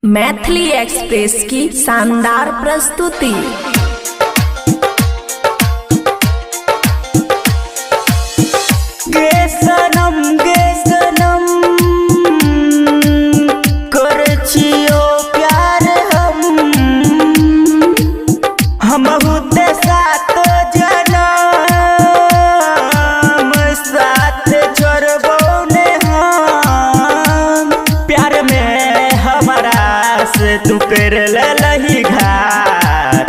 Maithili express की शानदार प्रस्तुति। गे सनम करे छियो प्यार हम हुते साथ जनम साथ छोड़बो ने हम प्यार में हमारा से तू कर लही घाट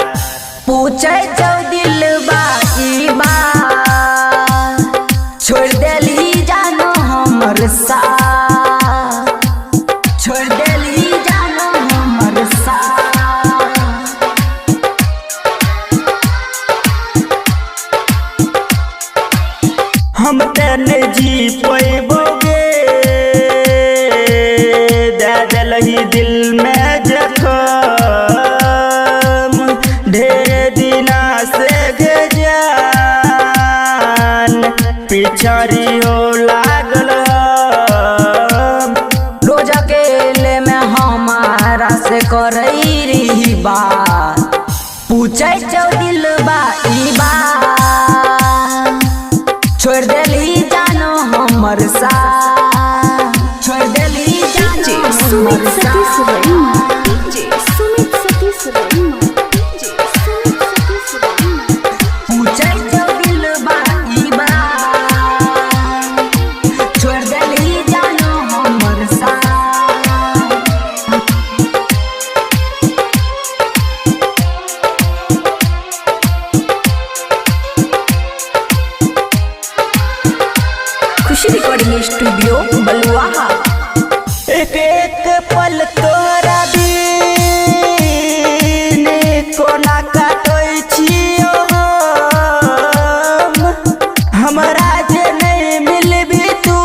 पूछे जो दिल बाई बात छोड़ देली जानो हमर साथ, छोड़ देली जानो हमर साथ। हम तेने जी पैबोगे दे दिलही दिल में जखम ढेर दिना से जान पिछड़ी हो लागल रोज अकेले में हमारा से करई रही बात पूछे जो दिल बाई बात छोड़ देली जानो हमर साथ, छोड़ देली जानो हमर साथ। पूछे जो दिल बाई बात छोड़ देली जानो हमर साथ। खुशी रिकॉर्डिंग स्टूडियो बलुआहा। एक एक पल तोरा दिन कोना काटै छियो हमरा जे नहीं मिलबी तू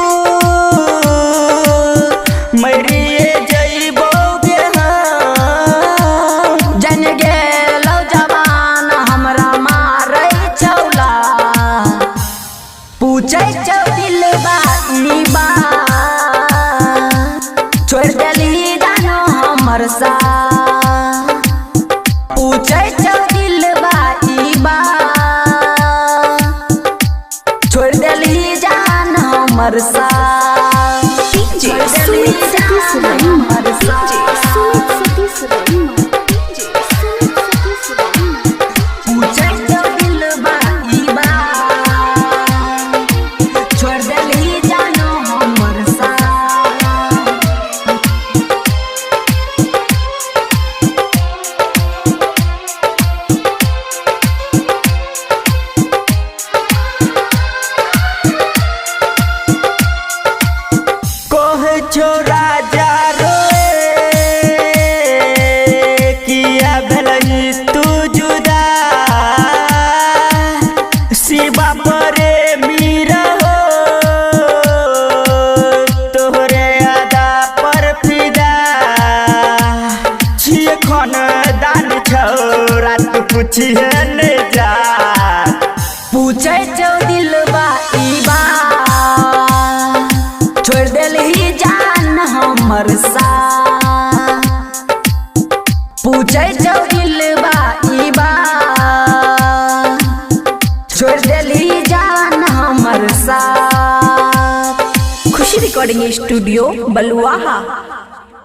मरिए जइबोगे हम जन गेलौ जवान हमरा मारै चौला पूछे जो दिल बाई बात छोड़ देली जानो हमर साथ। पूछे जो दिल बाई बात छोड़ देली जान हमर साथ, छोड़ देली जान हमर साथ। पूछे जो दिल बाई बात छोड़ देली जानो हमर साथ। कोह छोरा जा रोए किया भलही तू जुदा शिवा परे मीरा हो तोहरे आदा पर फिदा छिए खन दान छोरा तू पूछिए ने जा पूछे जो दिल बाई बात छोड़ देली जान हमर साथ। पूछे जो दिल बाई बात छोड़ देली जान हमर साथ। खुशी रिकॉर्डिंग स्टूडियो बलुआहा।